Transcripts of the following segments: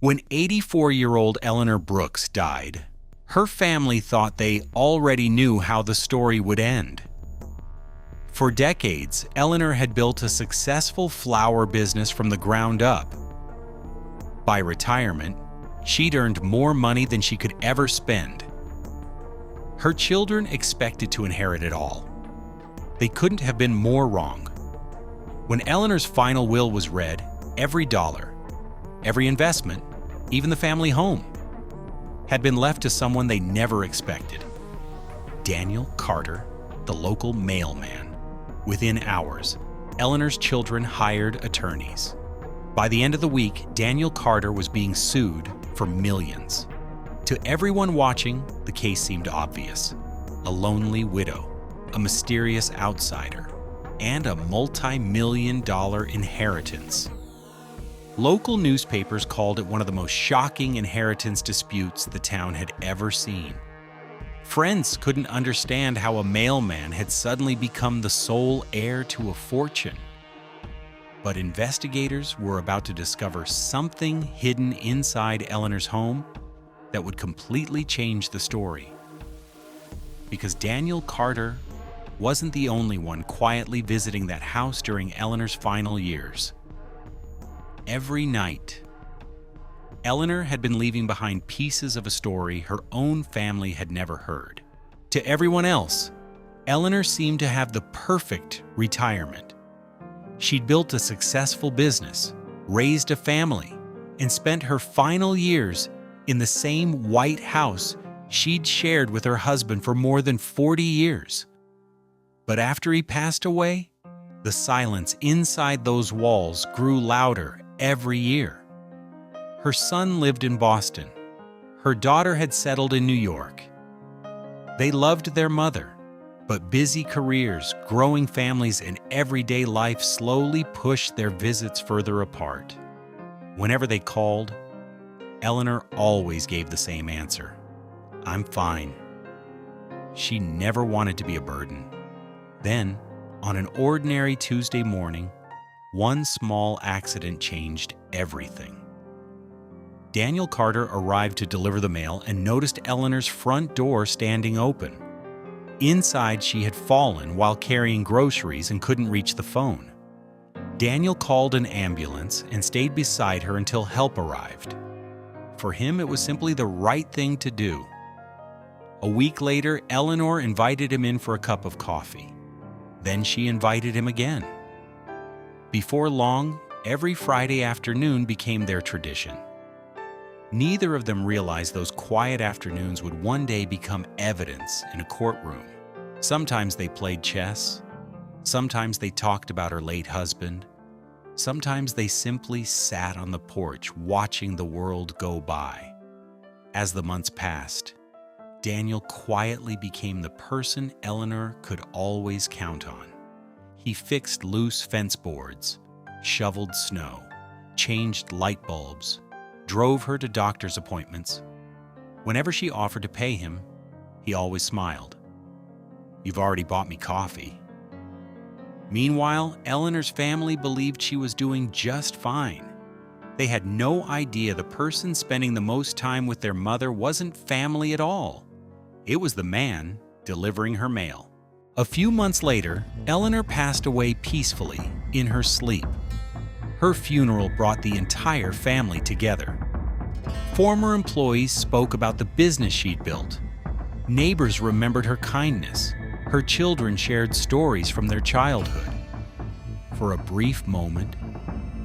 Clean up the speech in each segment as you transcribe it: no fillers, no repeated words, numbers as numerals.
When 84-year-old Eleanor Brooks died, her family thought they already knew how the story would end. For decades, Eleanor had built a successful flower business from the ground up. By retirement, she'd earned more money than she could ever spend. Her children expected to inherit it all. They couldn't have been more wrong. When Eleanor's final will was read, every dollar, every investment, even the family home, had been left to someone they never expected. Daniel Carter, the local mailman. Within hours, Eleanor's children hired attorneys. By the end of the week, Daniel Carter was being sued for millions. To everyone watching, the case seemed obvious. A lonely widow, a mysterious outsider, and a multi-million-dollar inheritance. Local newspapers called it one of the most shocking inheritance disputes the town had ever seen. Friends couldn't understand how a mailman had suddenly become the sole heir to a fortune. But investigators were about to discover something hidden inside Eleanor's home that would completely change the story. Because Daniel Carter wasn't the only one quietly visiting that house during Eleanor's final years. Every night, Eleanor had been leaving behind pieces of a story her own family had never heard. To everyone else, Eleanor seemed to have the perfect retirement. She'd built a successful business, raised a family, and spent her final years in the same white house she'd shared with her husband for more than 40 years. But after he passed away, the silence inside those walls grew louder every year. Her son lived in Boston. Her daughter had settled in New York. They loved their mother, but busy careers, growing families, and everyday life slowly pushed their visits further apart. Whenever they called, Eleanor always gave the same answer: "I'm fine." She never wanted to be a burden. Then, on an ordinary Tuesday morning, one small accident changed everything. Daniel Carter arrived to deliver the mail and noticed Eleanor's front door standing open. Inside, she had fallen while carrying groceries and couldn't reach the phone. Daniel called an ambulance and stayed beside her until help arrived. For him, it was simply the right thing to do. A week later, Eleanor invited him in for a cup of coffee. Then she invited him again. Before long, every Friday afternoon became their tradition. Neither of them realized those quiet afternoons would one day become evidence in a courtroom. Sometimes they played chess. Sometimes they talked about her late husband. Sometimes they simply sat on the porch watching the world go by. As the months passed, Daniel quietly became the person Eleanor could always count on. He fixed loose fence boards, shoveled snow, changed light bulbs, drove her to doctor's appointments. Whenever she offered to pay him, he always smiled. "You've already bought me coffee." Meanwhile, Eleanor's family believed she was doing just fine. They had no idea the person spending the most time with their mother wasn't family at all. It was the man delivering her mail. A few months later, Eleanor passed away peacefully in her sleep. Her funeral brought the entire family together. Former employees spoke about the business she'd built. Neighbors remembered her kindness. Her children shared stories from their childhood. For a brief moment,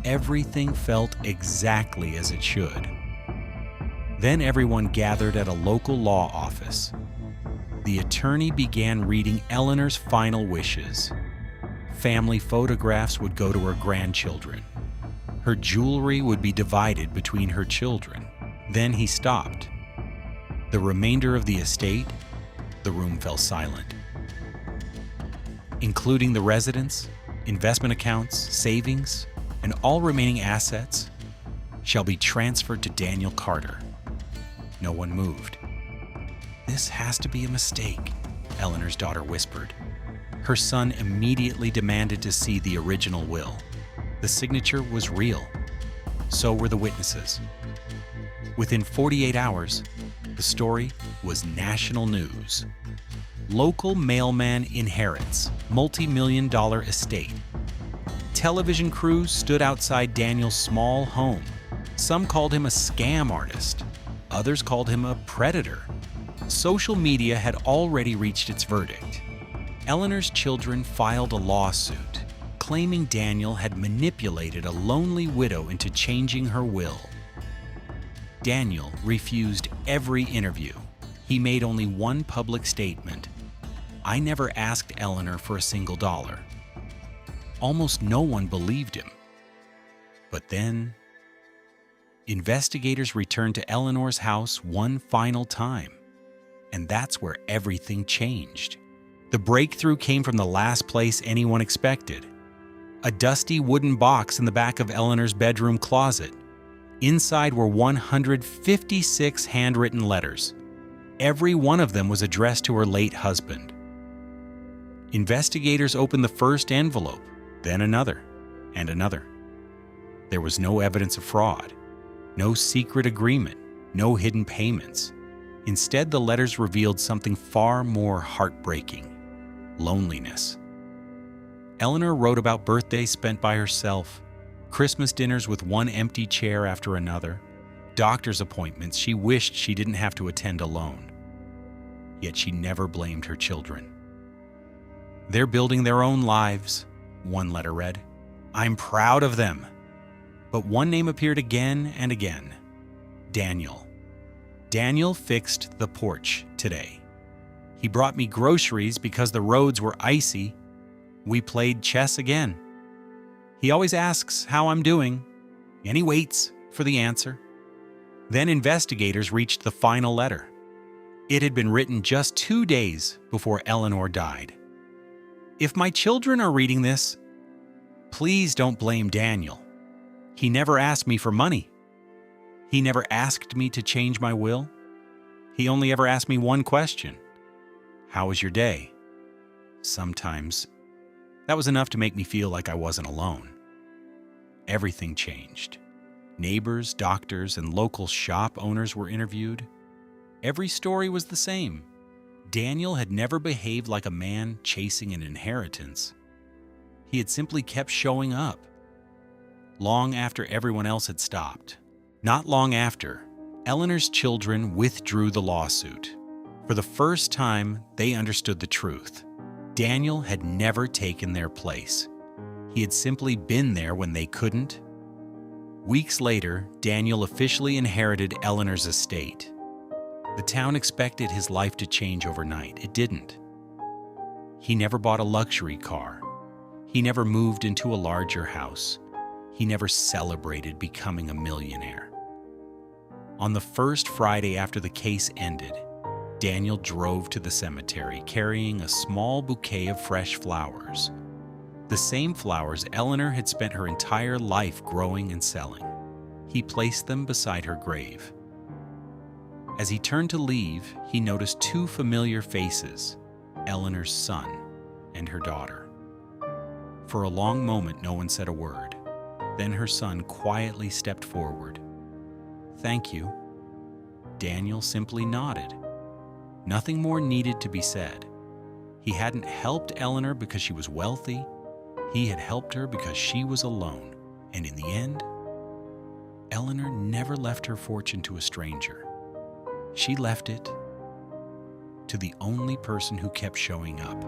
everything felt exactly as it should. Then everyone gathered at a local law office. The attorney began reading Eleanor's final wishes. Family photographs would go to her grandchildren. Her jewelry would be divided between her children. Then he stopped. The remainder of the estate, the room fell silent. Including the residence, investment accounts, savings, and all remaining assets, shall be transferred to Daniel Carter. No one moved. "This has to be a mistake," Eleanor's daughter whispered. Her son immediately demanded to see the original will. The signature was real. So were the witnesses. Within 48 hours, the story was national news. Local mailman inherits multi-million-dollar estate. Television crews stood outside Daniel's small home. Some called him a scam artist. Others called him a predator. Social media had already reached its verdict. Eleanor's children filed a lawsuit, claiming Daniel had manipulated a lonely widow into changing her will. Daniel refused every interview. He made only one public statement: "I never asked Eleanor for a single dollar." Almost no one believed him. But then, investigators returned to Eleanor's house one final time. And that's where everything changed. The breakthrough came from the last place anyone expected: a dusty wooden box in the back of Eleanor's bedroom closet. Inside were 156 handwritten letters. Every one of them was addressed to her late husband. Investigators opened the first envelope, then another, and another. There was no evidence of fraud, no secret agreement, no hidden payments. Instead, the letters revealed something far more heartbreaking: loneliness. Eleanor wrote about birthdays spent by herself, Christmas dinners with one empty chair after another, doctor's appointments she wished she didn't have to attend alone. Yet she never blamed her children. "They're building their own lives," one letter read. "I'm proud of them." But one name appeared again and again: Daniel. Daniel fixed the porch today. He brought me groceries because the roads were icy. We played chess again. He always asks how I'm doing, and he waits for the answer. Then investigators reached the final letter. It had been written just 2 days before Eleanor died. If my children are reading this, please don't blame Daniel. He never asked me for money. He never asked me to change my will. He only ever asked me one question: "How was your day?" Sometimes that was enough to make me feel like I wasn't alone. Everything changed. Neighbors, doctors, and local shop owners were interviewed. Every story was the same. Daniel had never behaved like a man chasing an inheritance. He had simply kept showing up, long after everyone else had stopped. Not long after, Eleanor's children withdrew the lawsuit. For the first time, they understood the truth. Daniel had never taken their place. He had simply been there when they couldn't. Weeks later, Daniel officially inherited Eleanor's estate. The town expected his life to change overnight. It didn't. He never bought a luxury car. He never moved into a larger house. He never celebrated becoming a millionaire. On the first Friday after the case ended, Daniel drove to the cemetery carrying a small bouquet of fresh flowers. The same flowers Eleanor had spent her entire life growing and selling. He placed them beside her grave. As he turned to leave, he noticed 2 familiar faces: Eleanor's son and her daughter. For a long moment, no one said a word. Then her son quietly stepped forward. "Thank you." Daniel simply nodded. Nothing more needed to be said. He hadn't helped Eleanor because she was wealthy. He had helped her because she was alone. And in the end, Eleanor never left her fortune to a stranger. She left it to the only person who kept showing up.